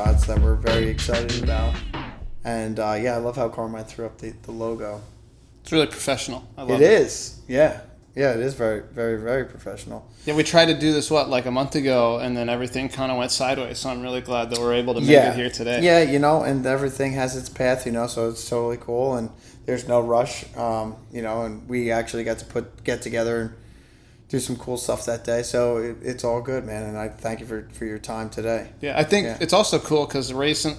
Longshots that we're very excited about. And I love how Carmine threw up the logo. It's really professional. I love It is, yeah. Yeah, it is very, very, very professional. Yeah, we tried to do this, like a month ago, and then everything kind of went sideways. So I'm really glad that we're able to make it here today. Yeah, and everything has its path, so it's totally cool. And there's no rush, and we actually got to get together and do some cool stuff that day. So it's all good, man. And I thank you for your time today. Yeah, I think it's also cool because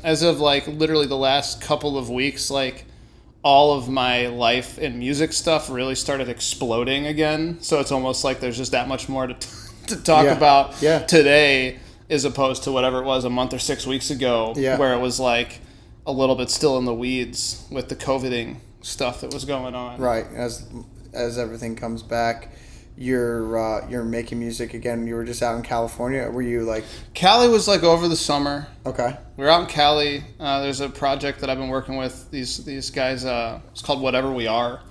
as of literally the last couple of weeks, all of my life and music stuff really started exploding again. So it's almost like there's just that much more to talk about today as opposed to whatever it was a month or 6 weeks ago where it was a little bit still in the weeds with the COVIDing stuff that was going on. Right. As everything comes back, you're making music again. You were just out in California. Were you Cali was over the summer. Okay. We were out in Cali. There's a project that I've been working with these guys. It's called Whatever We Are,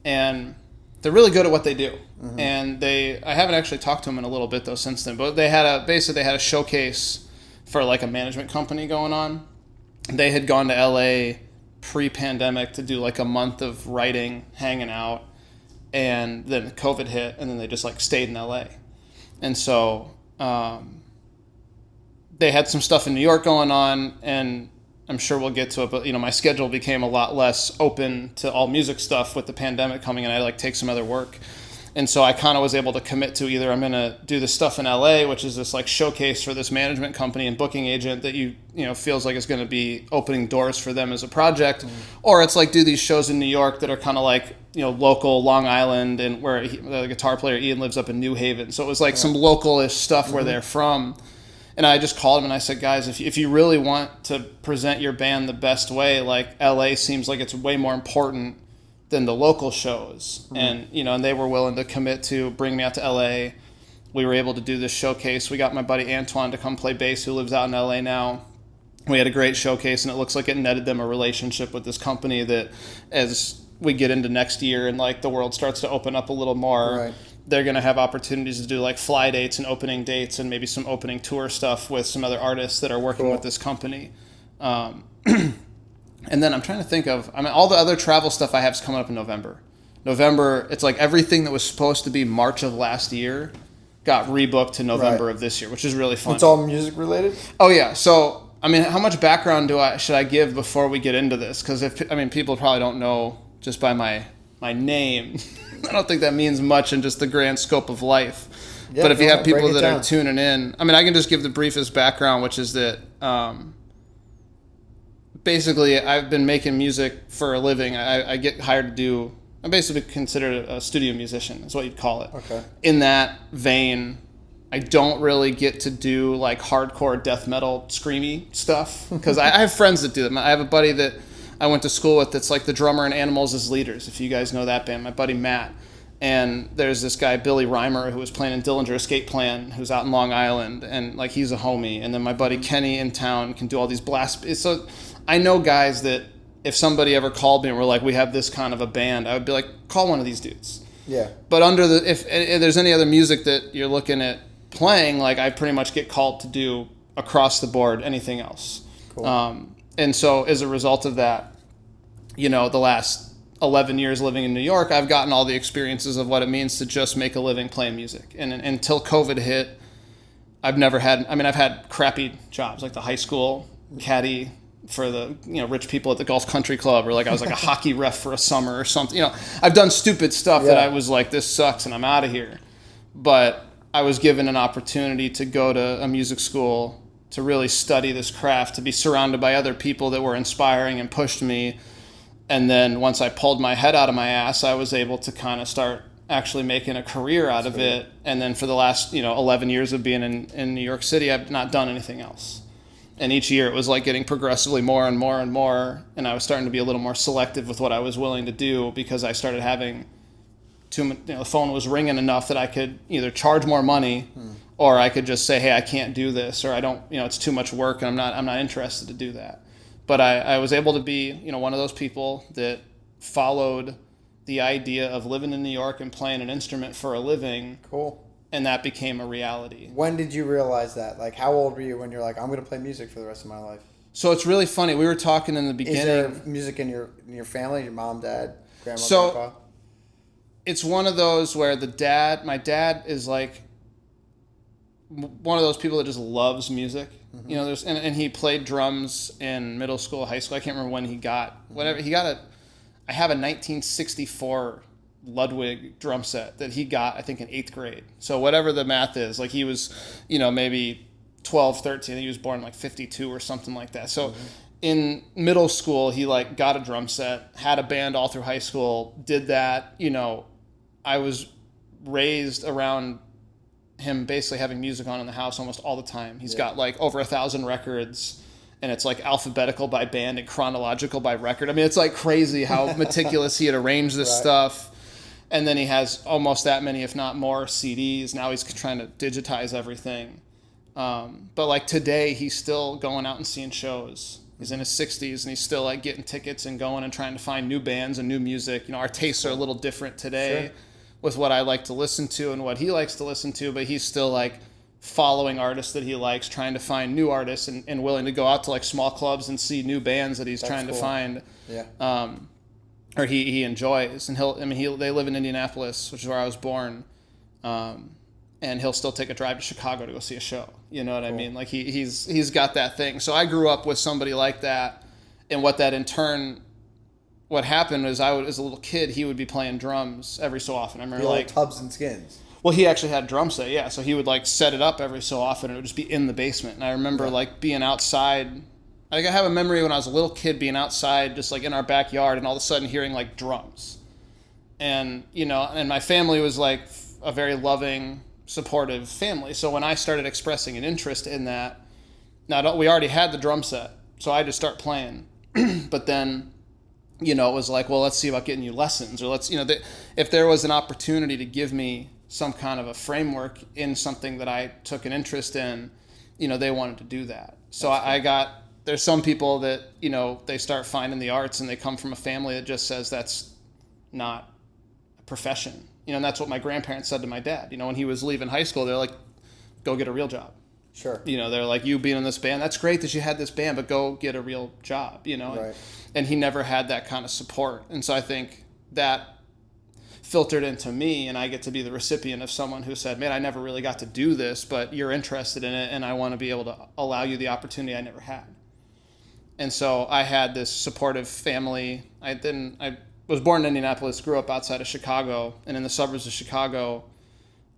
and they're really good at what they do. Mm-hmm. And I haven't actually talked to them in a little bit though since then. But they had a showcase for a management company going on. They had gone to LA pre-pandemic to do a month of writing, hanging out. And then COVID hit, and then they just stayed in LA. And so they had some stuff in New York going on, and I'm sure we'll get to it, but my schedule became a lot less open to all music stuff with the pandemic coming in. I had to take some other work. And so I kind of was able to commit to either I'm going to do this stuff in LA, which is this showcase for this management company and booking agent that feels like it's going to be opening doors for them as a project, or it's do these shows in New York that are kind of local Long Island, and where the guitar player Ian lives up in New Haven. So it was some local-ish stuff where they're from. And I just called him and I said, guys, if you really want to present your band the best way, LA seems like it's way more important than the local shows. Mm-hmm. And they were willing to commit to bring me out to LA. We were able to do this showcase. We got my buddy Antoine to come play bass, who lives out in LA now. We had a great showcase, and it looks like it netted them a relationship with this company that, as we get into next year and the world starts to open up a little more, they're going to have opportunities to do fly dates and opening dates and maybe some opening tour stuff with some other artists that are working with this company. And then I'm trying to think of, all the other travel stuff I have is coming up in November. November, it's everything that was supposed to be March of last year got rebooked to November of this year, which is really fun. It's all music related? Oh yeah. So, how much background should I give before we get into this? Because people probably don't know just by my name. I don't think that means much in just the grand scope of life. Yeah, but if you have people that are tuning in, I can just give the briefest background, which is that basically I've been making music for a living. I get hired to do, I'm basically considered a studio musician, is what you'd call it. Okay. In that vein, I don't really get to do hardcore death metal screamy stuff, because I have friends that do that. I have a buddy that I went to school with that's the drummer in Animals as Leaders, if you guys know that band, my buddy Matt. And there's this guy, Billy Reimer, who was playing in Dillinger Escape Plan, who's out in Long Island, and he's a homie. And then my buddy Kenny in town can do all these blasts. So I know guys that if somebody ever called me and were we have this kind of a band, I would be call one of these dudes. Yeah. But if there's any other music that you're looking at playing, I pretty much get called to do across the board anything else. Cool. And so as a result of that, the last 11 years living in New York, I've gotten all the experiences of what it means to just make a living playing music. And until COVID hit, I've never had, I've had crappy jobs, the high school caddy for the rich people at the golf country club, or I was a hockey ref for a summer or something. I've done stupid stuff that I was this sucks and I'm out of here. But I was given an opportunity to go to a music school, to really study this craft, to be surrounded by other people that were inspiring and pushed me. And then once I pulled my head out of my ass, I was able to kind of start actually making a career out of it. And then for the last 11 years of being in New York City, I've not done anything else. And each year it was getting progressively more and more and more. And I was starting to be a little more selective with what I was willing to do, because I started having the phone was ringing enough that I could either charge more money or I could just say, hey, I can't do this, or I don't, it's too much work and I'm not interested to do that. But I was able to be, one of those people that followed the idea of living in New York and playing an instrument for a living. Cool. and that became a reality. When did you realize that? Like, how old were you when you're like, I'm going to play music for the rest of my life? So it's really funny. We were talking in the beginning. Is there music in your family? Your mom, dad, grandma, So grandpa? it's one of those where my dad is like one of those people that just loves music. You know, and he played drums in middle school, high school. I can't remember when he got whatever he got I have a 1964 Ludwig drum set that he got, I think, in 8th grade. So whatever the math is, like he was, maybe 12, 13. He was born in like 52 or something like that. So in middle school, he like got a drum set, had a band all through high school, did that. I was raised around him basically having music on in the house almost all the time. He's got like over 1,000 records, and it's like alphabetical by band and chronological by record. I mean, it's like crazy how meticulous he had arranged this stuff. And then he has almost that many, if not more, CDs. Now he's trying to digitize everything. But like today, he's still going out and seeing shows. He's in his 60s, and he's still like getting tickets and going and trying to find new bands and new music. Our tastes are a little different today with what I like to listen to and what he likes to listen to, but he's still like following artists that he likes, trying to find new artists and willing to go out to like small clubs and see new bands that he's trying to find. Yeah. Or he enjoys. And they live in Indianapolis, which is where I was born. And he'll still take a drive to Chicago to go see a show. You know what I mean? Like he's got that thing. So I grew up with somebody like that, and what that in turn, what happened is as a little kid, he would be playing drums every so often. I remember like Tubs and Skins. Well, he actually had a drum set, yeah. So he would like set it up every so often, and it would just be in the basement. And I remember like being outside. Like I have a memory when I was a little kid being outside, just like in our backyard, and all of a sudden hearing like drums. And and my family was like a very loving, supportive family. So when I started expressing an interest in that, we already had the drum set, so I just start playing. But then, it was like, well, let's see about getting you lessons, or let's, if there was an opportunity to give me some kind of a framework in something that I took an interest in, they wanted to do that. So there's some people that, they start finding the arts and they come from a family that just says that's not a profession. And that's what my grandparents said to my dad. When he was leaving high school, they're like, go get a real job. Sure. They're like, you being in this band, that's great that you had this band, but go get a real job, Right. And he never had that kind of support. And so I think that filtered into me, and I get to be the recipient of someone who said, man, I never really got to do this, but you're interested in it, and I want to be able to allow you the opportunity I never had. And so I had this supportive family. I was born in Indianapolis, grew up outside of Chicago, and in the suburbs of Chicago,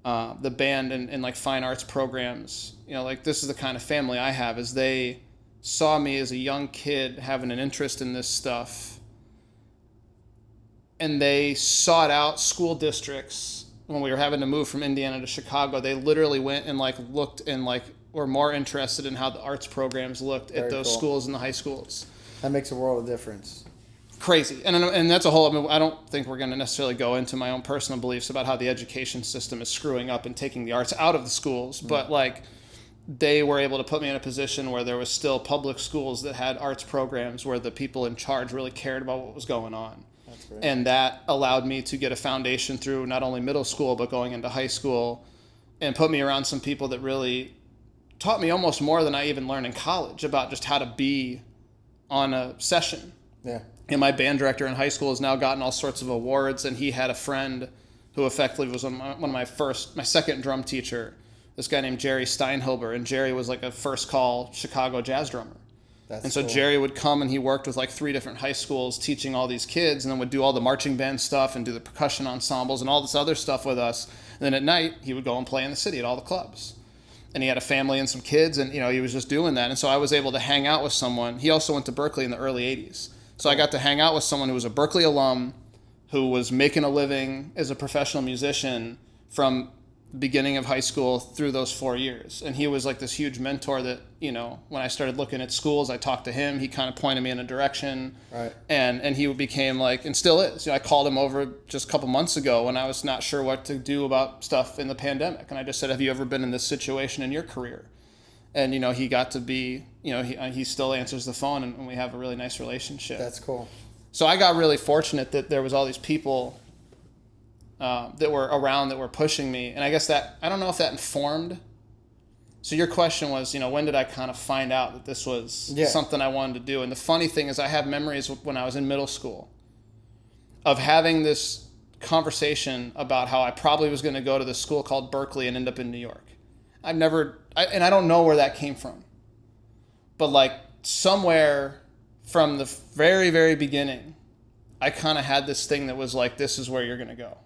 the band and like fine arts programs, like this is the kind of family I have, is they saw me as a young kid having an interest in this stuff, and they sought out school districts when we were having to move from Indiana to Chicago. They literally went and like looked and like were more interested in how the arts programs looked at those schools and the high schools. That makes a world of difference. Crazy. And that's a whole, I don't think we're going to necessarily go into my own personal beliefs about how the education system is screwing up and taking the arts out of the schools, but like they were able to put me in a position where there was still public schools that had arts programs where the people in charge really cared about what was going on. That's great. And that allowed me to get a foundation through not only middle school, but going into high school, and put me around some people that really taught me almost more than I even learned in college about just how to be on a session. Yeah. And my band director in high school has now gotten all sorts of awards, and he had a friend who effectively was one of my second drum teacher, this guy named Jerry Steinhilber, and Jerry was like a first call Chicago jazz drummer. And so cool. Jerry would come, and he worked with like 3 different high schools teaching all these kids, and then would do all the marching band stuff and do the percussion ensembles and all this other stuff with us. And then at night, he would go and play in the city at all the clubs. And he had a family and some kids, and he was just doing that. And so I was able to hang out with someone. He also went to Berkeley in the early 80s. So I got to hang out with someone who was a Berkeley alum, who was making a living as a professional musician from the beginning of high school through those 4 years. And he was like this huge mentor that, when I started looking at schools, I talked to him. He kind of pointed me in a direction. Right. And he became like, and still is. I called him over just a couple months ago when I was not sure what to do about stuff in the pandemic. And I just said, have you ever been in this situation in your career? And, he got to be, he still answers the phone, and we have a really nice relationship. That's cool. So I got really fortunate that there was all these people that were around that were pushing me. And I guess that, I don't know if that informed. So your question was, when did I kind of find out that this was something I wanted to do? And the funny thing is I have memories when I was in middle school of having this conversation about how I probably was going to go to this school called Berkeley and end up in New York. And I don't know where that came from. But like somewhere from the very, very beginning, I kind of had this thing that was like, this is where you're going to go.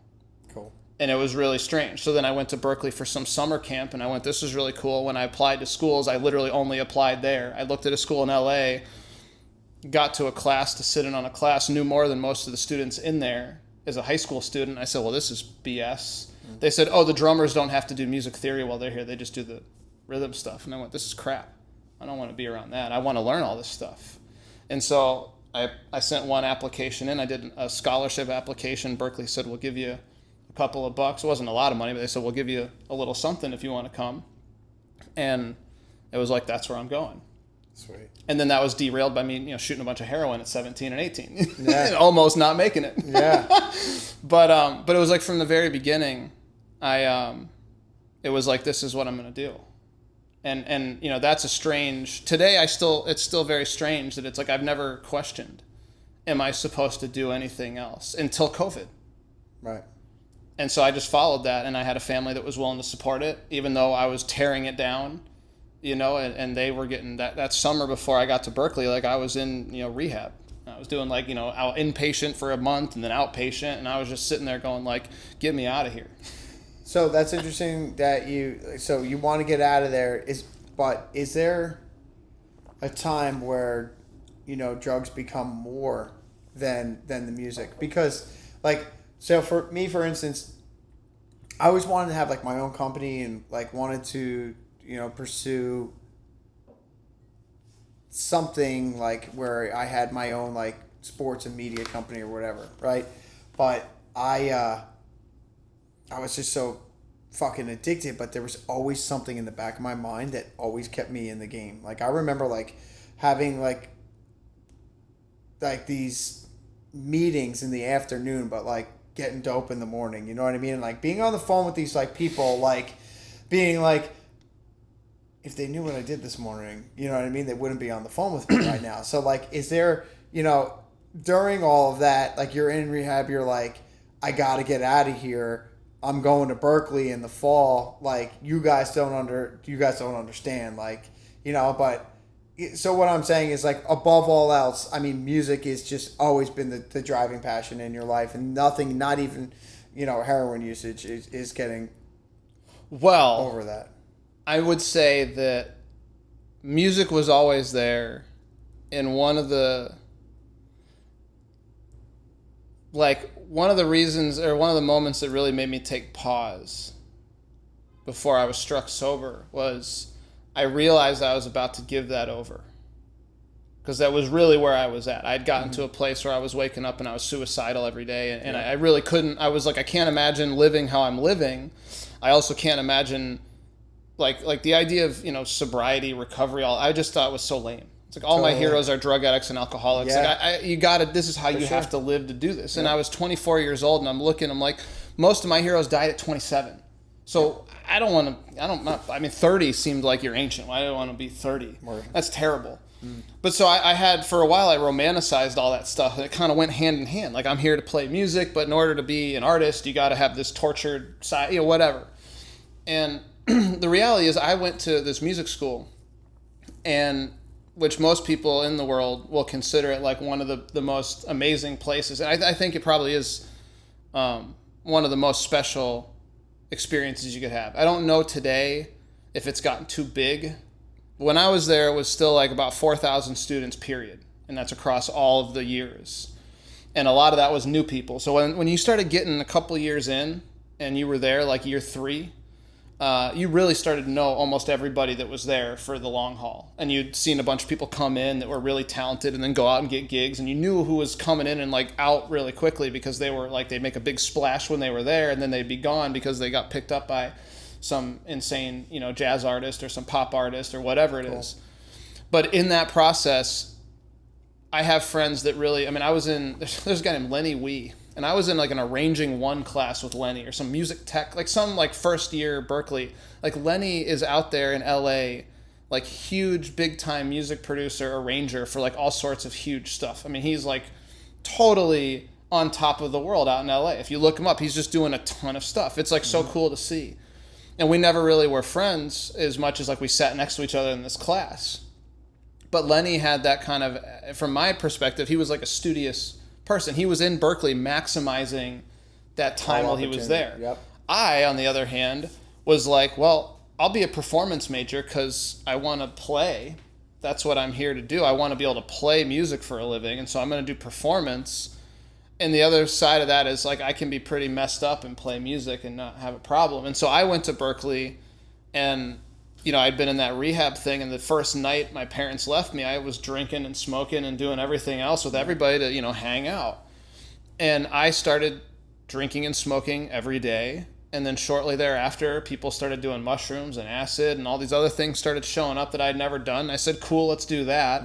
Cool. And it was really strange. So then I went to Berkeley for some summer camp, and I went, this is really cool. When I applied to schools, I literally only applied there. I looked at a school in LA, got to a class to sit in on a class, knew more than most of the students in there as a high school student. I said, well, this is BS. Mm-hmm. They said, oh, the drummers don't have to do music theory while they're here. They just do the rhythm stuff. And I went, this is crap. I don't want to be around that. I want to learn all this stuff. And so I sent one application in. I did a scholarship application. Berkeley said, we'll give you couple of bucks. It wasn't a lot of money, but they said, we'll give you a little something if you want to come. And it was like, that's where I'm going. Sweet. And then that was derailed by me, shooting a bunch of heroin at 17 and 18. Yeah. Almost not making it. Yeah. But it was like from the very beginning, it was like, this is what I'm going to do. And that's a strange, today it's still very strange that it's like, I've never questioned, am I supposed to do anything else until COVID? Right. And so I just followed that, and I had a family that was willing to support it, even though I was tearing it down, and they were getting that summer before I got to Berkeley, like I was in, rehab. I was doing like, out inpatient for a month and then outpatient, and I was just sitting there going like, get me out of here. So that's interesting that you want to get out of there, but is there a time where, drugs become more than the music? Because like, so for me, for instance, I always wanted to have like my own company and like wanted to, pursue something like where I had my own like sports and media company or whatever, right? But I was just so fucking addicted, but there was always something in the back of my mind that always kept me in the game. Like I remember like having like these meetings in the afternoon, but like getting dope in the morning, you know what I mean? And like being on the phone with these like people, like being like, if they knew what I did this morning, you know what I mean? They wouldn't be on the phone with me right now. So like, is there, during all of that, like you're in rehab, you're like, I got to get out of here. I'm going to Berkeley in the fall. Like you guys don't understand, like, but so what I'm saying is like above all else, I mean, music is just always been the driving passion in your life, and nothing, not even, heroin usage is getting over that. I would say that music was always there, and one of the reasons or one of the moments that really made me take pause before I was struck sober was I realized I was about to give that over, because that was really where I was at. I'd gotten to a place where I was waking up and I was suicidal every day, and I really couldn't. I was like, I can't imagine living how I'm living. I also can't imagine like the idea of sobriety, recovery. I just thought it was so lame. It's like all my heroes are drug addicts and alcoholics. Yeah. Like this is how you have to live to do this. And I was 24 years old, and I'm like, most of my heroes died at 27. So I don't want to, 30 seemed like you're ancient. I don't want to be 30. Right. That's terrible. But so I had, for a while, I romanticized all that stuff, and it kind of went hand in hand. Like, I'm here to play music, but in order to be an artist, you got to have this tortured side, whatever. And the reality is I went to this music school, and which most people in the world will consider it like one of the most amazing places. And I think it probably is one of the most special experiences you could have. I don't know today if it's gotten too big. When I was there, it was still like about 4,000 students, period. And that's across all of the years. And a lot of that was new people. So when you started getting a couple years in and you were there like year 3, you really started to know almost everybody that was there for the long haul. And you'd seen a bunch of people come in that were really talented and then go out and get gigs. And you knew who was coming in and like out really quickly, because they were like, they'd make a big splash when they were there, and then they'd be gone because they got picked up by some insane, jazz artist or some pop artist or whatever it is. But in that process, I have friends that really, there's a guy named Lenny Wee. And I was in like an arranging one class with Lenny or some music tech, like some like first year Berkeley. Like Lenny is out there in LA, like huge big time music producer, arranger for like all sorts of huge stuff. I mean, he's like totally on top of the world out in LA. If you look him up, he's just doing a ton of stuff. It's like so cool to see. And we never really were friends as much as like we sat next to each other in this class. But Lenny had that kind of, from my perspective, he was like a studious person. He was in Berkeley maximizing that time while he was there. Yep. I, on the other hand, was like, well, I'll be a performance major because I want to play. That's what I'm here to do. I want to be able to play music for a living, and so I'm going to do performance. And the other side of that is like I can be pretty messed up and play music and not have a problem. And so I went to Berkeley, and I'd been in that rehab thing, and the first night my parents left me, I was drinking and smoking and doing everything else with everybody to, hang out. And I started drinking and smoking every day. And then shortly thereafter, people started doing mushrooms and acid, and all these other things started showing up that I'd never done. I said, cool, let's do that.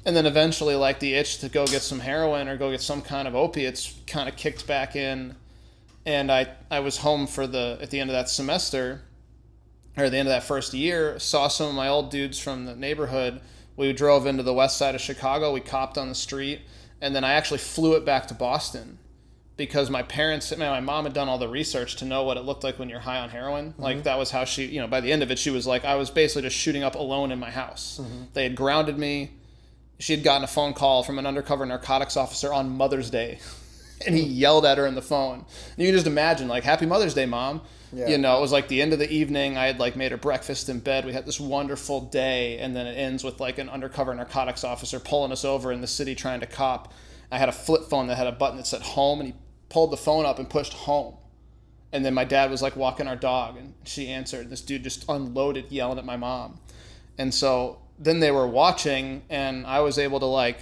And then eventually, like, the itch to go get some heroin or go get some kind of opiates kind of kicked back in. And I was home at the end of that semester, or the end of that first year, saw some of my old dudes from the neighborhood. We drove into the west side of Chicago. We copped on the street. And then I actually flew it back to Boston because my mom had done all the research to know what it looked like when you're high on heroin. Like, that was how she, by the end of it, she was like, I was basically just shooting up alone in my house. They had grounded me. She had gotten a phone call from an undercover narcotics officer on Mother's Day. And he yelled at her in the phone. And you can just imagine, like, Happy Mother's Day, Mom. Yeah. It was like the end of the evening. I had like made her breakfast in bed. We had this wonderful day, and then it ends with like an undercover narcotics officer pulling us over in the city trying to cop. I had a flip phone that had a button that said home, and he pulled the phone up and pushed home. And then my dad was like walking our dog, and she answered. This dude just unloaded yelling at my mom. And so then they were watching, and I was able to like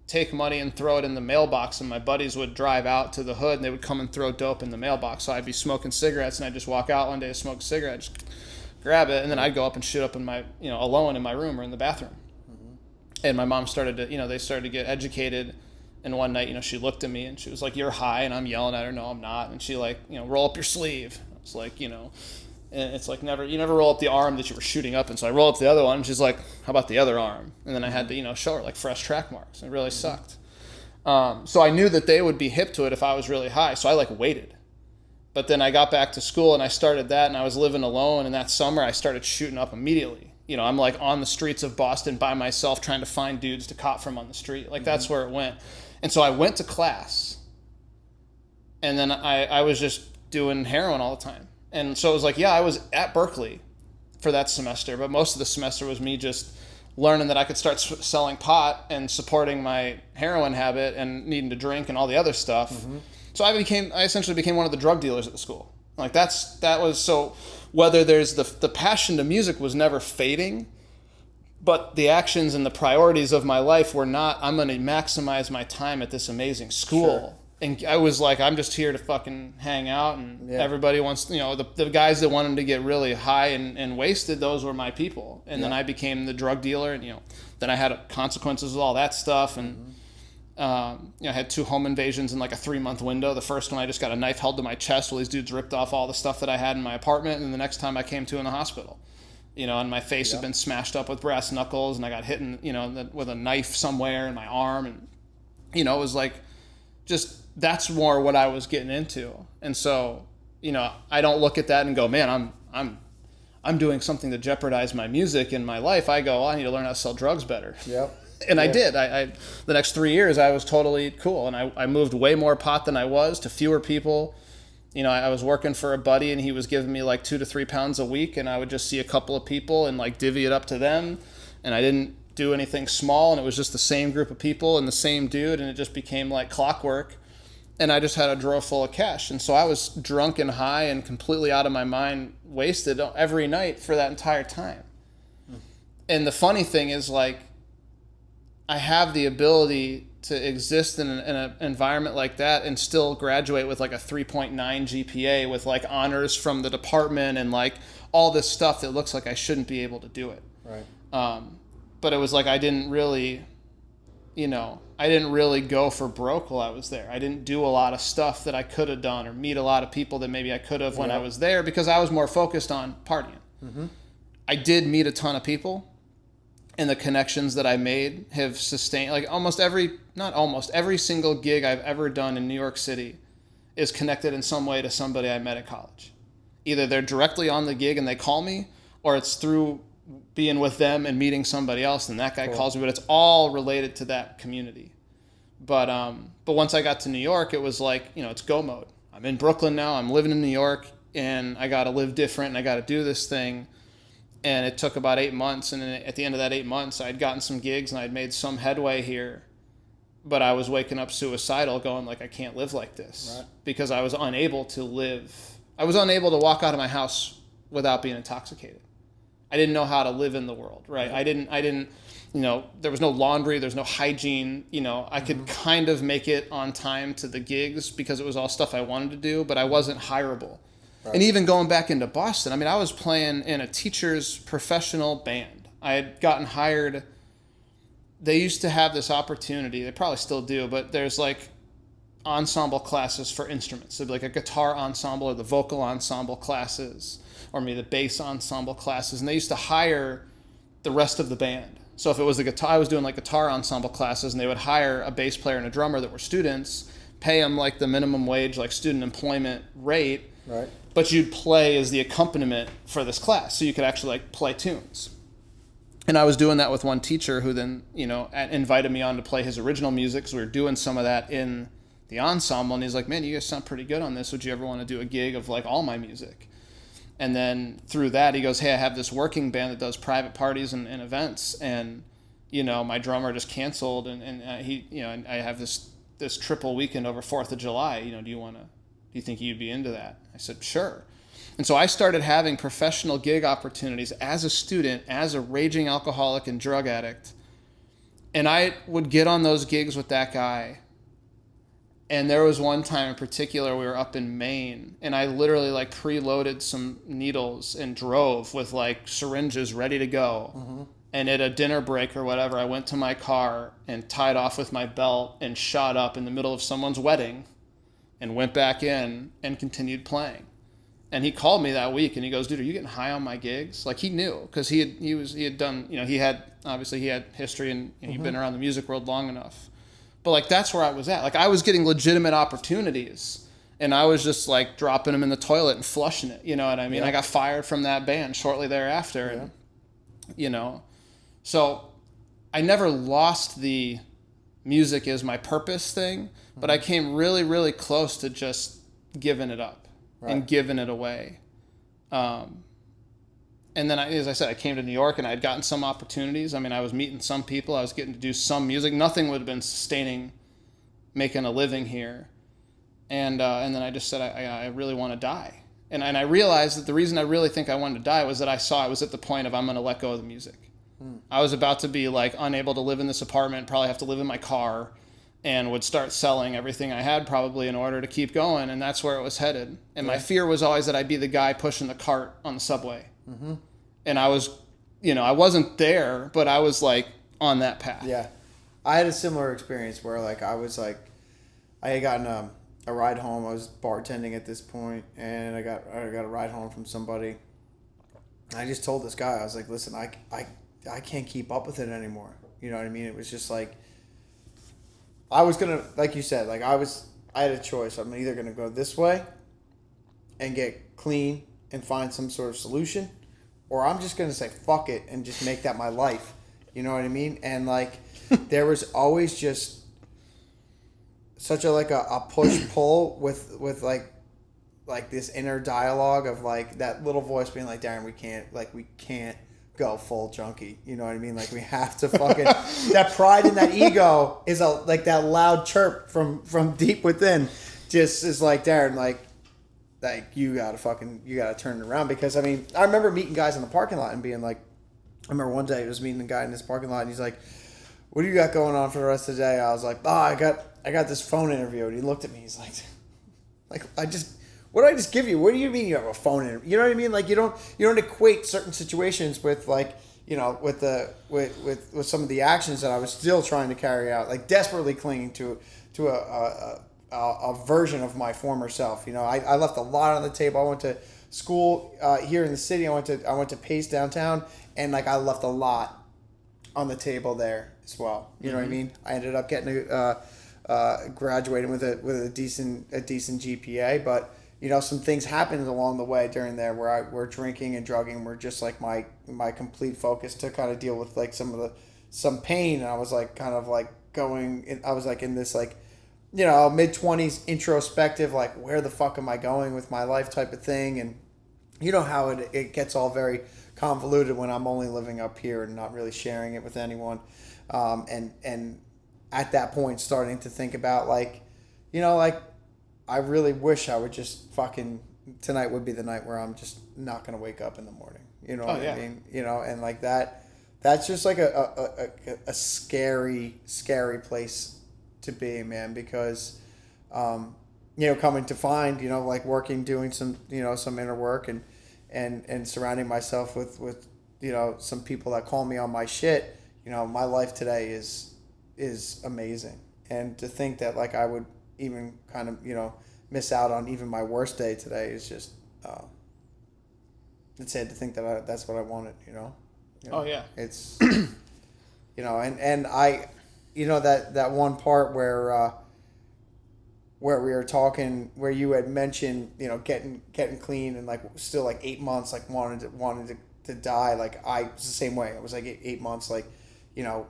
take money and throw it in the mailbox, and my buddies would drive out to the hood and they would come and throw dope in the mailbox. So I'd be smoking cigarettes, and I'd just walk out one day to smoke a cigarette, just grab it, and then I'd go up and shoot up in my, alone in my room or in the bathroom. And my mom started to, they started to get educated. And one night, she looked at me and she was like, "You're high." And I'm yelling at her, "No, I'm not." And she like, "Roll up your sleeve." I was like, and it's like you never roll up the arm that you were shooting up. And so I roll up the other one, and she's like, "How about the other arm?" And then I had to, show her like fresh track marks. It really sucked. So I knew that they would be hip to it if I was really high. So I like waited. But then I got back to school and I started that, and I was living alone. And that summer I started shooting up immediately. I'm like on the streets of Boston by myself trying to find dudes to cop from on the street. Like that's where it went. And so I went to class, and then I was just doing heroin all the time. And so it was like, I was at Berkeley for that semester, but most of the semester was me just learning that I could start selling pot and supporting my heroin habit and needing to drink and all the other stuff. So I essentially became one of the drug dealers at the school. Like that was so, whether there's the passion to music was never fading, but the actions and the priorities of my life were not, I'm going to maximize my time at this amazing school. Sure. And I was like, I'm just here to fucking hang out, and everybody wants, the guys that wanted to get really high and wasted, those were my people. And then I became the drug dealer, and, then I had consequences of all that stuff. And, I had 2 home invasions in like a 3-month window. The first one, I just got a knife held to my chest while these dudes ripped off all the stuff that I had in my apartment. And the next time I came to in the hospital. And my face had been smashed up with brass knuckles, and I got hit with a knife somewhere in my arm. And, it was like, just, that's more what I was getting into. And so, I don't look at that and go, man, I'm doing something to jeopardize my music and my life. I go, I need to learn how to sell drugs better. Yep. And I did. I the next 3 years, I was totally cool. And I moved way more pot than I was to fewer people. I was working for a buddy, and he was giving me like 2 to 3 pounds a week, and I would just see a couple of people and like divvy it up to them. And I didn't do anything small, and it was just the same group of people and the same dude, and it just became like clockwork. And I just had a drawer full of cash. And so I was drunk and high and completely out of my mind, wasted every night for that entire time. And the funny thing is, like, I have the ability to exist in an environment like that and still graduate with like a 3.9 GPA with like honors from the department and like all this stuff that looks like I shouldn't be able to do it. Right. But it was like I didn't really I didn't really go for broke while I was there. I didn't do a lot of stuff that I could have done or meet a lot of people that maybe I could have when I was there because I was more focused on partying. Mm-hmm. I did meet a ton of people, and the connections that I made have sustained, like every single gig I've ever done in New York City is connected in some way to somebody I met at college. Either they're directly on the gig and they call me, or it's through being with them and meeting somebody else and that guy calls me, but it's all related to that community. But once I got to New York, it was like, it's go mode. I'm in Brooklyn now, I'm living in New York, and I got to live different and I got to do this thing. And it took about 8 months, and then at the end of that 8 months, I'd gotten some gigs and I'd made some headway here, but I was waking up suicidal going like, I can't live like this. Right. Because I was unable to live. I was unable to walk out of my house without being intoxicated. I didn't know how to live in the world, right? I didn't, there was no laundry, there's no hygiene, I could kind of make it on time to the gigs because it was all stuff I wanted to do, but I wasn't hireable. Right. And even going back into Boston, I was playing in a teacher's professional band. I had gotten hired. They used to have this opportunity, they probably still do, but there's like ensemble classes for instruments. There'd be like a guitar ensemble or the vocal ensemble classes, or maybe the bass ensemble classes, and they used to hire the rest of the band. So if it was the guitar, I was doing like guitar ensemble classes, and they would hire a bass player and a drummer that were students, pay them like the minimum wage, like student employment rate, right? But you'd play as the accompaniment for this class, so you could actually like play tunes. And I was doing that with one teacher who then, invited me on to play his original music, because we were doing some of that in the ensemble, and he's like, man, you guys sound pretty good on this. Would you ever want to do a gig of like all my music? And then through that, he goes, hey, I have this working band that does private parties and events. And, my drummer just canceled. And I have this triple weekend over 4th of July. Do you think you'd be into that? I said, sure. And so I started having professional gig opportunities as a student, as a raging alcoholic and drug addict. And I would get on those gigs with that guy. And there was one time in particular, we were up in Maine, and I literally like preloaded some needles and drove with like syringes ready to go. Mm-hmm. And at a dinner break or whatever, I went to my car and tied off with my belt and shot up in the middle of someone's wedding and went back in and continued playing. And he called me that week and he goes, dude, are you getting high on my gigs? Like he knew, because he had done, he had history and he'd been around the music world long enough. But like that's where I was at. Like I was getting legitimate opportunities, and I was just like dropping them in the toilet and flushing it. You know what I mean? Yeah. I got fired from that band shortly thereafter, and so I never lost the music is my purpose thing, but I came really, really close to just giving it up and giving it away. And then, as I said, I came to New York and I had gotten some opportunities. I was meeting some people. I was getting to do some music. Nothing would have been sustaining making a living here. And then I just said, I really want to die. And I realized that the reason I really think I wanted to die was that I saw I was at the point of I'm going to let go of the music. I was about to be like unable to live in this apartment, probably have to live in my car, and would start selling everything I had probably in order to keep going. And that's where it was headed. And my fear was always that I'd be the guy pushing the cart on the subway. Mm-hmm. And I was, I wasn't there, but I was like on that path. Yeah. I had a similar experience where like I had gotten a ride home. I was bartending at this point, and I got a ride home from somebody. I just told this guy, I was like, listen, I can't keep up with it anymore. You know what I mean? It was just like, I was going to, like you said, like I had a choice. I'm either going to go this way and get clean and find some sort of solution, or I'm just going to say fuck it and just make that my life. You know what I mean? And like there was always just such a push-pull with like this inner dialogue of like that little voice being like, Darren, we can't go full junkie. You know what I mean? Like we have to fucking that pride and that ego is like that loud chirp from deep within just is like, Darren, like you gotta turn it around. Because I remember meeting guys in the parking lot and being like, I remember one day I was meeting a guy in this parking lot and he's like, what do you got going on for the rest of the day? I was like, I got this phone interview. And he looked at me, he's like what did I just give you? What do you mean you have a phone interview? You know what I mean? Like you don't equate certain situations with like you know, with some of the actions that I was still trying to carry out, like desperately clinging to a version of my former self. You know, I left a lot on the table. I went to school here in the city. I went to Pace downtown, and like I left a lot on the table there as well. You know what I mean? I ended up getting graduating with a decent GPA, but you know, some things happened along the way during there where drinking and drugging were just like my complete focus to kind of deal with like some pain, and I was like kind of like I was like in this like, you know, mid-20s introspective, like where the fuck am I going with my life type of thing. And you know how it gets all very convoluted when I'm only living up here and not really sharing it with anyone. And at that point starting to think about like, you know, like I really wish I would just fucking, tonight would be the night where I'm just not going to wake up in the morning. You know what I mean? You know, and like that's just like a scary, scary place to be, man, because, you know, coming to find, you know, like working, doing some, you know, some inner work and surrounding myself with, you know, some people that call me on my shit, you know, my life today is amazing. And to think that like I would even kind of, you know, miss out on even my worst day today is just, it's sad to think that that's what I wanted, you know? Oh yeah. It's, you know, and I, you know, that one part where we were talking, where you had mentioned, you know, getting clean and like still like 8 months, like wanted to die. Like I was the same way. I was like 8 months, like, you know,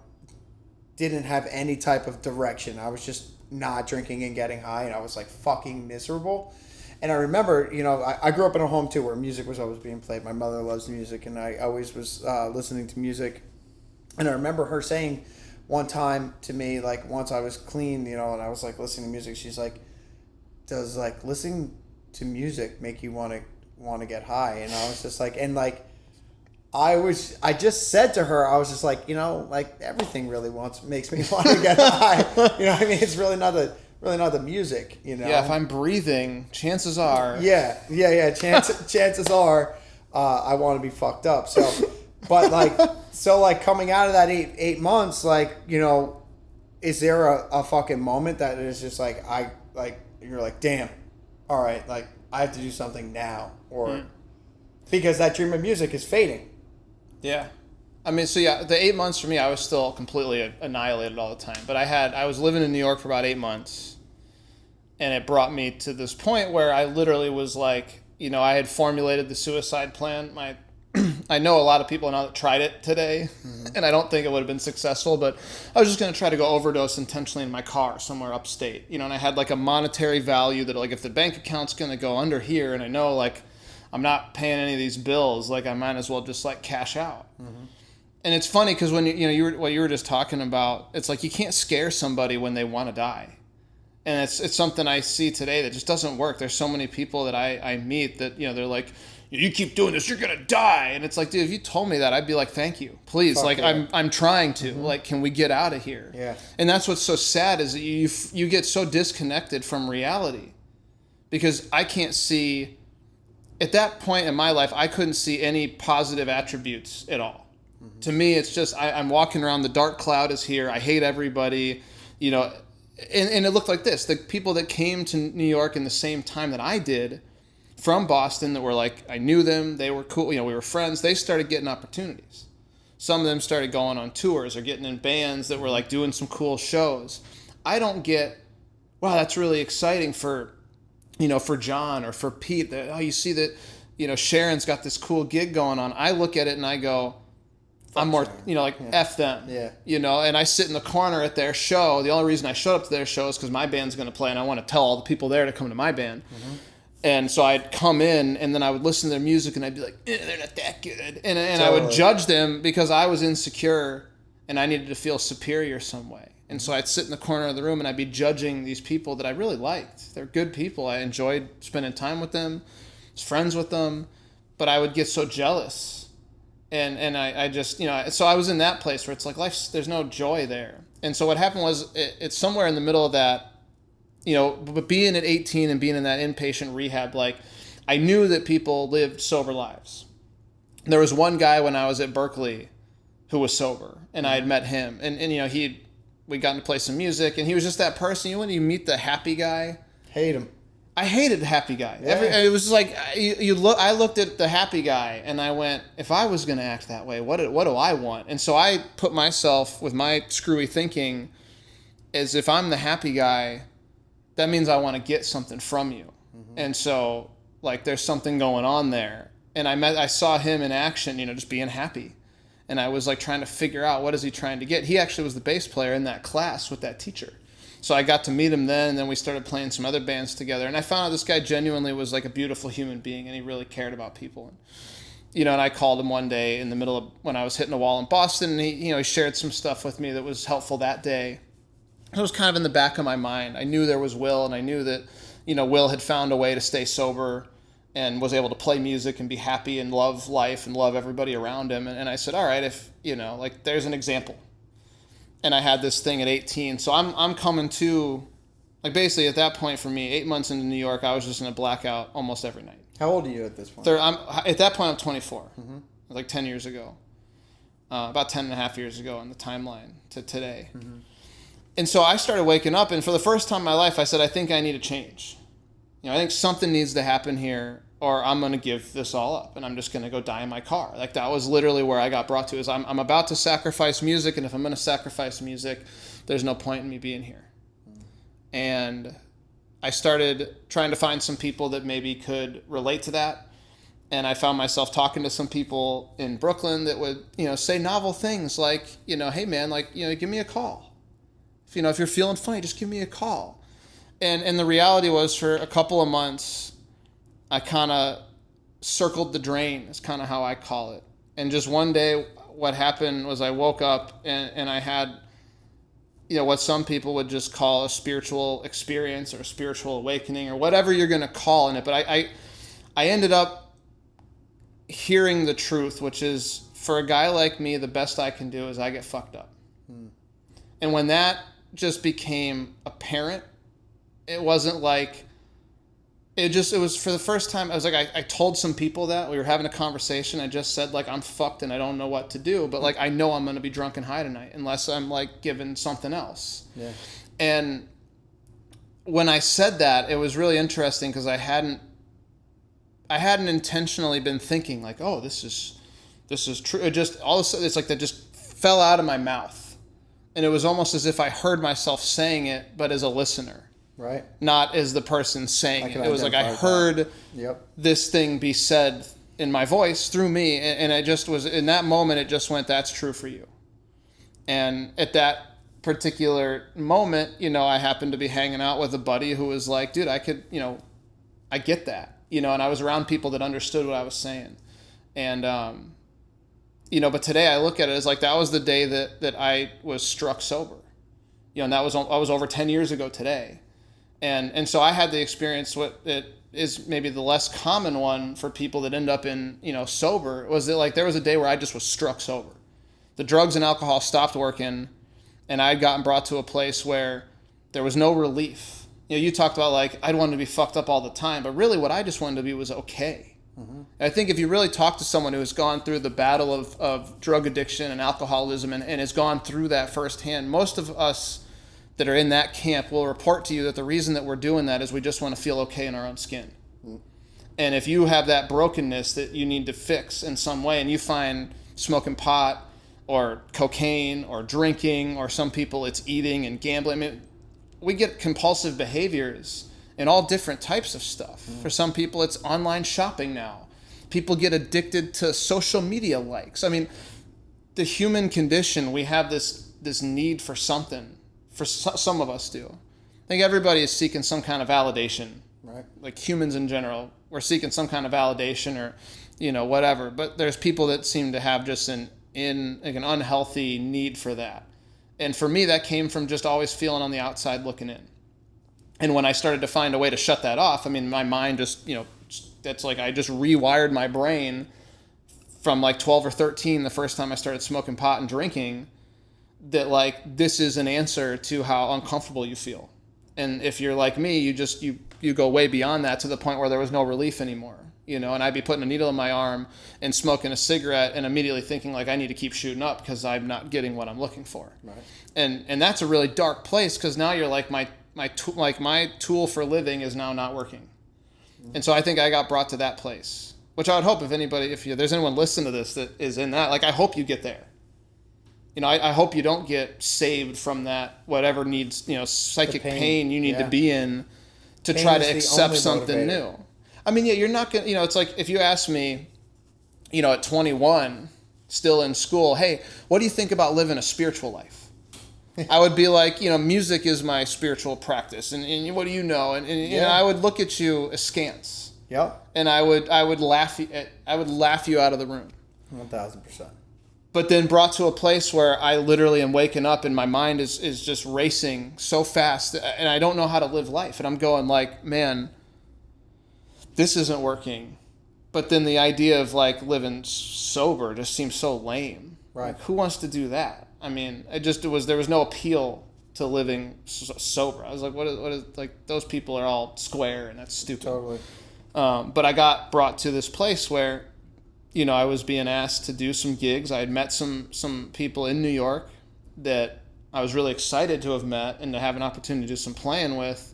didn't have any type of direction. I was just not drinking and getting high, and I was like fucking miserable. And I remember, you know, I grew up in a home too where music was always being played. My mother loves music, and I always was listening to music. And I remember her saying one time to me, like once I was clean, you know, and I was like listening to music, she's like, does like listening to music make you want to get high? And I was just like, and like I just said to her, I was just like, you know, like everything really makes me want to get high. You know what I mean? It's really not the music, you know? Yeah, if I'm breathing, chances are. Yeah. Chances are I want to be fucked up. So, but like, coming out of that eight months, like, you know, is there a fucking moment that is just like, you're like, damn, all right, like I have to do something now, or because that dream of music is fading. Yeah. I mean, so yeah, the 8 months for me, I was still completely annihilated all the time. But I was living in New York for about 8 months, and it brought me to this point where I literally was like, you know, I had formulated the suicide plan. I know a lot of people now that tried it today, and I don't think it would have been successful, but I was just going to try to go overdose intentionally in my car somewhere upstate, you know, and I had like a monetary value that like if the bank account's going to go under here, and I know like I'm not paying any of these bills, like I might as well just like cash out. And it's funny because when what you were just talking about, it's like you can't scare somebody when they want to die. And it's something I see today that just doesn't work. There's so many people that I meet that, you know, they're like, you keep doing this, you're going to die. And it's like, dude, if you told me that, I'd be like, thank you, please. Fuck like, yeah. I'm trying to. Like, can we get out of here? Yeah. And that's what's so sad is that you get so disconnected from reality. Because I can't see, at that point in my life, I couldn't see any positive attributes at all. To me, it's just, I'm walking around, the dark cloud is here, I hate everybody, you know. And it looked like this. The people that came to New York in the same time that I did from Boston that were like, I knew them, they were cool, you know, we were friends, they started getting opportunities. Some of them started going on tours or getting in bands that were like doing some cool shows. I don't get, wow, that's really exciting for, you know, for John or for Pete. That, oh, you see that, you know, Sharon's got this cool gig going on. I look at it and I go, I'm more, you know, like, yeah. F them. Yeah. You know, and I sit in the corner at their show. The only reason I showed up to their show is because my band's going to play, and I want to tell all the people there to come to my band. And so I'd come in, and then I would listen to their music, and I'd be like, they're not that good. And totally. I would judge them because I was insecure, and I needed to feel superior some way. And so I'd sit in the corner of the room, and I'd be judging these people that I really liked. They're good people. I enjoyed spending time with them. I was friends with them. But I would get so jealous. And I just, you know, so I was in that place where it's like there's no joy there. And so what happened was it's somewhere in the middle of that, you know, but being at 18 and being in that inpatient rehab, like I knew that people lived sober lives. There was one guy when I was at Berkeley who was sober, and I had met him, and we got to play some music, and he was just that person. When you meet the happy guy, Hate him. I hated the happy guy. Yeah. It was just like I looked at the happy guy and I went, if I was going to act that way, what do I want? And so I put myself with my screwy thinking as if I'm the happy guy, that means I want to get something from you. Mm-hmm. And so like there's something going on there. And I saw him in action, just being happy. And I was like trying to figure out what is he trying to get. He actually was the bass player in that class with that teacher. So I got to meet him then, and then we started playing some other bands together. And I found out this guy genuinely was like a beautiful human being, and he really cared about people. And, and I called him one day in the middle of when I was hitting a wall in Boston, and he shared some stuff with me that was helpful that day. It was kind of in the back of my mind. I knew there was Will, and I knew that, Will had found a way to stay sober and was able to play music and be happy and love life and love everybody around him. And I said, all right, if, there's an example. And I had this thing at 18. So I'm coming to, like basically at that point for me, 8 months into New York, I was just in a blackout almost every night. How old are you at this point? At that point, I'm 24. Mm-hmm. Like 10 years ago. About 10 and a half years ago on the timeline to today. Mm-hmm. And so I started waking up, and for the first time in my life, I said, I think I need a change. I think something needs to happen here, or I'm going to give this all up, and I'm just going to go die in my car. Like that was literally where I got brought to, is I'm about to sacrifice music, and if I'm going to sacrifice music, there's no point in me being here. And I started trying to find some people that maybe could relate to that, and I found myself talking to some people in Brooklyn that would, say novel things like, hey man, like, give me a call. If you're feeling funny, just give me a call. And the reality was, for a couple of months, I kind of circled the drain, is kind of how I call it. And just one day, what happened was I woke up and I had, what some people would just call a spiritual experience or a spiritual awakening or whatever you're going to call in it. But I ended up hearing the truth, which is, for a guy like me, the best I can do is I get fucked up. And when that just became apparent, it wasn't like, it was for the first time, I was like, I told some people that, we were having a conversation, I just said like, I'm fucked and I don't know what to do, but like, I know I'm going to be drunk and high tonight unless I'm like given something else. Yeah. And when I said that, it was really interesting because I hadn't intentionally been thinking like, oh, this is true. It just, all of a sudden, it's like that just fell out of my mouth. And it was almost as if I heard myself saying it, but as a listener. Right. Not as the person saying it. It was like I heard this thing be said in my voice through me. And it just was, in that moment, it just went, that's true for you. And at that particular moment, I happened to be hanging out with a buddy who was like, dude, I could, I get that. And I was around people that understood what I was saying. And, but today I look at it as like, that was the day that I was struck sober. And I was over 10 years ago today. And so I had the experience, what it is maybe the less common one for people that end up in, sober, was that like there was a day where I just was struck sober. The drugs and alcohol stopped working, and I had gotten brought to a place where there was no relief. You talked about like, I'd wanted to be fucked up all the time, but really what I just wanted to be was okay. Mm-hmm. I think if you really talk to someone who has gone through the battle of drug addiction and alcoholism and has gone through that firsthand, most of us that are in that camp will report to you that the reason that we're doing that is we just want to feel okay in our own skin. Mm. And if you have that brokenness that you need to fix in some way, and you find smoking pot or cocaine or drinking, or some people it's eating and gambling. I mean, we get compulsive behaviors in all different types of stuff. Mm. For some people, it's online shopping now. People get addicted to social media likes. I mean, the human condition, we have this need for something. For some of us do. I think everybody is seeking some kind of validation. Right. Like humans in general, we're seeking some kind of validation or, whatever. But there's people that seem to have just an unhealthy need for that. And for me, that came from just always feeling on the outside looking in. And when I started to find a way to shut that off, I mean, my mind just, that's like I just rewired my brain from like 12 or 13, the first time I started smoking pot and drinking, that like this is an answer to how uncomfortable you feel. And if you're like me, you go way beyond that to the point where there was no relief anymore. you know, and I'd be putting a needle in my arm and smoking a cigarette and immediately thinking like I need to keep shooting up because I'm not getting what I'm looking for. Right. And that's a really dark place because now you're like my tool for living is now not working. And so I think I got brought to that place, which I would hope if there's anyone listening to this that is in that, like, I hope you get there. You know, I hope you don't get saved from that, whatever needs, you know, psychic pain you need to be in to try to accept something new. I mean, yeah, you're not going to, you know, it's like if you ask me, you know, at 21, still in school, hey, what do you think about living a spiritual life? I would be like, you know, music is my spiritual practice. And what do you know? And you know, I would look at you askance. Yep. And I would laugh you out of the room. 1,000%. But then brought to a place where I literally am waking up and my mind is just racing so fast and I don't know how to live life. And I'm going like, man, this isn't working. But then the idea of like living sober just seems so lame. Right. Like, who wants to do that? I mean, there was no appeal to living sober. I was like, what is like, those people are all square and that's stupid. Totally. But I got brought to this place where, you know, I was being asked to do some gigs. I had met some people in New York that I was really excited to have met and to have an opportunity to do some playing with.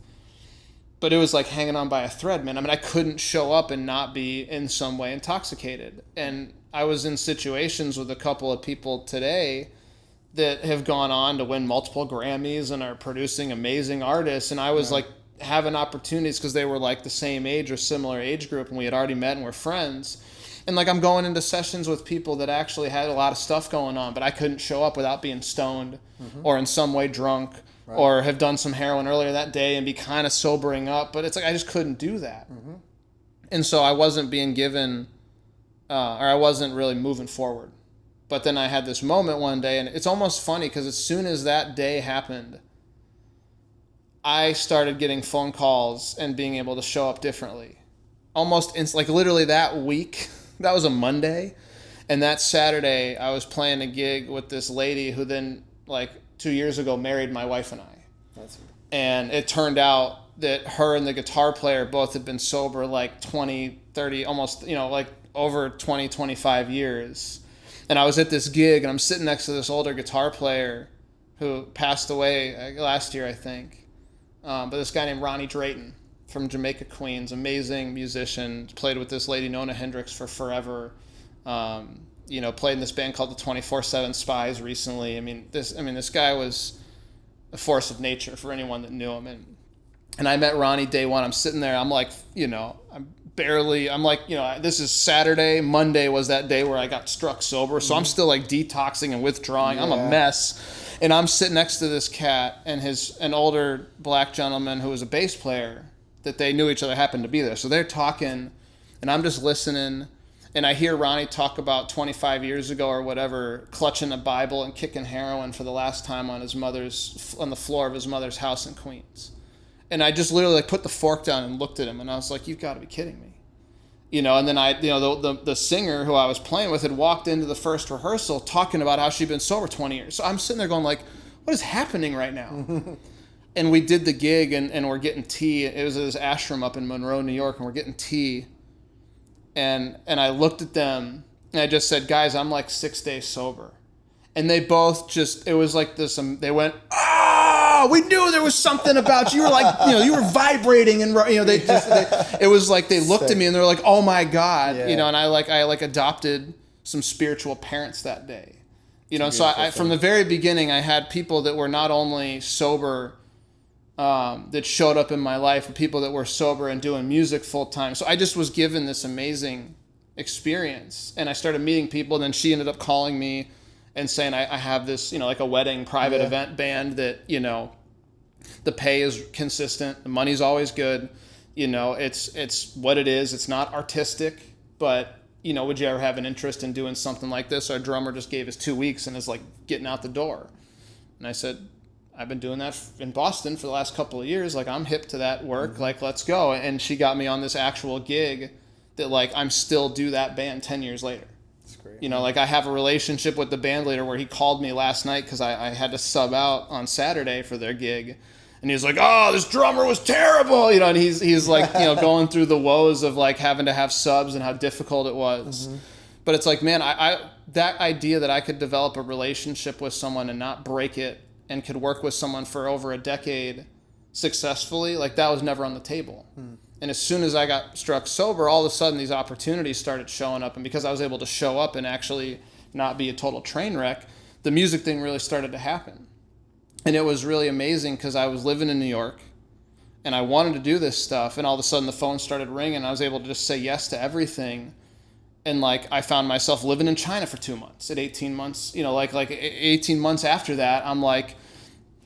But it was like hanging on by a thread, man. I mean, I couldn't show up and not be in some way intoxicated. And I was in situations with a couple of people today that have gone on to win multiple Grammys and are producing amazing artists. And I was like having opportunities because they were like the same age or similar age group and we had already met and were friends. And like I'm going into sessions with people that actually had a lot of stuff going on, but I couldn't show up without being stoned or in some way drunk or have done some heroin earlier that day and be kind of sobering up. But it's like I just couldn't do that. And so I wasn't being given or I wasn't really moving forward. But then I had this moment one day, and it's almost funny because as soon as that day happened, I started getting phone calls and being able to show up differently. Like literally that week, that was a Monday, and that Saturday I was playing a gig with this lady who then, like 2 years ago, married my wife and I. And it turned out that her and the guitar player both had been sober like 20, 30, almost, you know, like over 20, 25 years. And I was at this gig, and I'm sitting next to this older guitar player who passed away last year, I think. But this guy named Ronnie Drayton from Jamaica, Queens, amazing musician, played with this lady, Nona Hendricks, for forever. You know, played in this band called the 24/7 Spies recently. I mean, this guy was a force of nature for anyone that knew him. And I met Ronnie day one. I'm sitting there. I'm like, you know, I'm like, you know, this is Saturday. Monday was that day where I got struck sober. So I'm still like detoxing and withdrawing. I'm a mess. And I'm sitting next to this cat and an older black gentleman who was a bass player that they knew each other happened to be there. So they're talking and I'm just listening. And I hear Ronnie talk about 25 years ago or whatever, clutching a Bible and kicking heroin for the last time on the floor of his mother's house in Queens. And I just literally like put the fork down and looked at him, and I was like, "You've got to be kidding me," you know. And then the singer who I was playing with had walked into the first rehearsal talking about how she'd been sober 20 years. So I'm sitting there going like, "What is happening right now?" And we did the gig, and we're getting tea. It was at this ashram up in Monroe, New York, and we're getting tea. And I looked at them, and I just said, "Guys, I'm like 6 days sober," and they both just, it was like this. They went, "Oh, we knew there was something about you. You were like, you know, you were vibrating," and you know, it was like they looked at me and they were like, "Oh my God," you know. And I adopted some spiritual parents that day, you know. So I from the very beginning, I had people that were not only sober, that showed up in my life, but people that were sober and doing music full time. So I just was given this amazing experience, and I started meeting people. And then she ended up calling me and saying, I have this, you know, like a wedding private event band that, you know, the pay is consistent. The money's always good. You know, it's what it is. It's not artistic, but, you know, would you ever have an interest in doing something like this? Our drummer just gave us 2 weeks and is like getting out the door. And I said, I've been doing that in Boston for the last couple of years. Like, I'm hip to that work. Like, let's go. And she got me on this actual gig that, like, I'm still do that band 10 years later. You know, like I have a relationship with the band leader where he called me last night because I had to sub out on Saturday for their gig. And he's like, oh, this drummer was terrible, you know, and he's like, you know, going through the woes of like having to have subs and how difficult it was. But it's like, man, I that idea that I could develop a relationship with someone and not break it and could work with someone for over a decade successfully, like that was never on the table. And as soon as I got struck sober, all of a sudden these opportunities started showing up. And because I was able to show up and actually not be a total train wreck, the music thing really started to happen. And it was really amazing because I was living in New York and I wanted to do this stuff. And all of a sudden the phone started ringing and I was able to just say yes to everything. And like I found myself living in China for 2 months. At 18 months, you know, like 18 months after that, I'm like,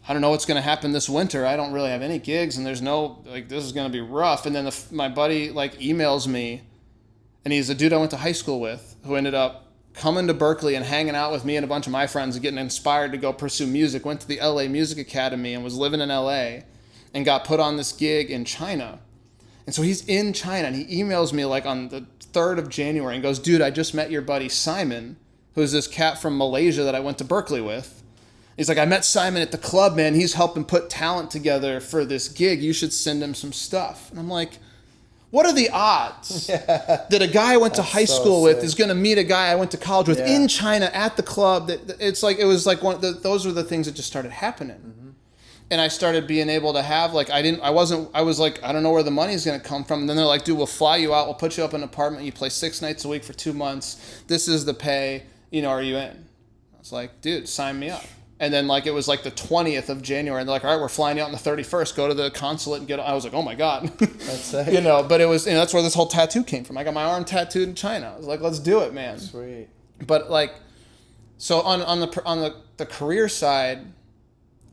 I don't know what's going to happen this winter. I don't really have any gigs and there's no, like, this is going to be rough. And then my buddy like emails me, and he's a dude I went to high school with who ended up coming to Berkeley and hanging out with me and a bunch of my friends and getting inspired to go pursue music, went to the LA Music Academy and was living in LA and got put on this gig in China. And so he's in China and he emails me like on the 3rd of January and goes, dude, I just met your buddy Simon, who's this cat from Malaysia that I went to Berkeley with. He's like, I met Simon at the club, man. He's helping put talent together for this gig. You should send him some stuff. And I'm like, what are the odds that a guy I went to high school with is going to meet a guy I went to college with in China at the club? That it's like, it was like those were the things that just started happening. And I started being able to have like, I was like, I don't know where the money's going to come from. And then they're like, dude, we'll fly you out. We'll put you up in an apartment. You play 6 nights a week for 2 months. This is the pay, you know, are you in? I was like, dude, sign me up. And then like, it was like the 20th of January and they're like, all right, we're flying you out on the 31st, go to the consulate and I was like, oh my God, that's sick. You know, but it was, you know, that's where this whole tattoo came from. I got my arm tattooed in China. I was like, let's do it, man. Sweet. But like, so on the career side,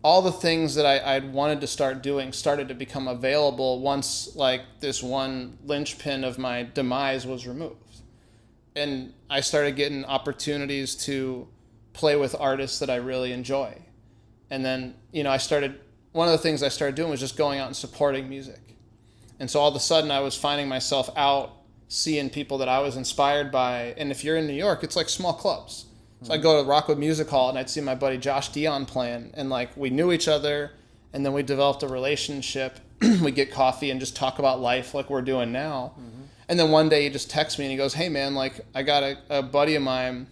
all the things that I'd wanted to start doing started to become available once like this one linchpin of my demise was removed. And I started getting opportunities to play with artists that I really enjoy. And then, you know, one of the things I started doing was just going out and supporting music. And so all of a sudden I was finding myself out seeing people that I was inspired by. And if you're in New York, it's like small clubs. So I'd go to Rockwood Music Hall and I'd see my buddy Josh Dion playing, and like we knew each other and then we developed a relationship. We'd get coffee and just talk about life like we're doing now. And then one day he just texts me and he goes, hey man, like I got a buddy of mine,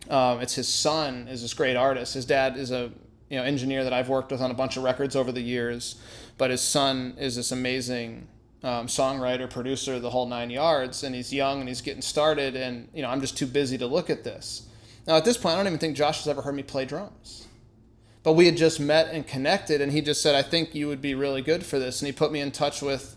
it's his son is this great artist. His dad is a engineer that I've worked with on a bunch of records over the years, but his son is this amazing songwriter, producer, the whole 9 yards, and he's young and he's getting started, and you know I'm just too busy to look at this. Now at this point I don't even think Josh has ever heard me play drums, but we had just met and connected, and he just said, I think you would be really good for this, and he put me in touch with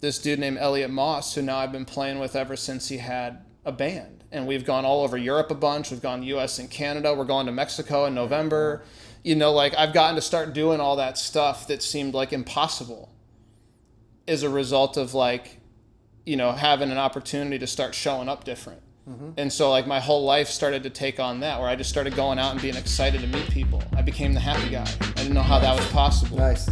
this dude named Elliot Moss, who now I've been playing with ever since he had a band. And we've gone all over Europe a bunch. We've gone US and Canada. We're going to Mexico in November. You know, like I've gotten to start doing all that stuff that seemed like impossible as a result of like, you know, having an opportunity to start showing up different. And so like my whole life started to take on that, where I just started going out and being excited to meet people. I became the happy guy. I didn't know how that was possible. Nice.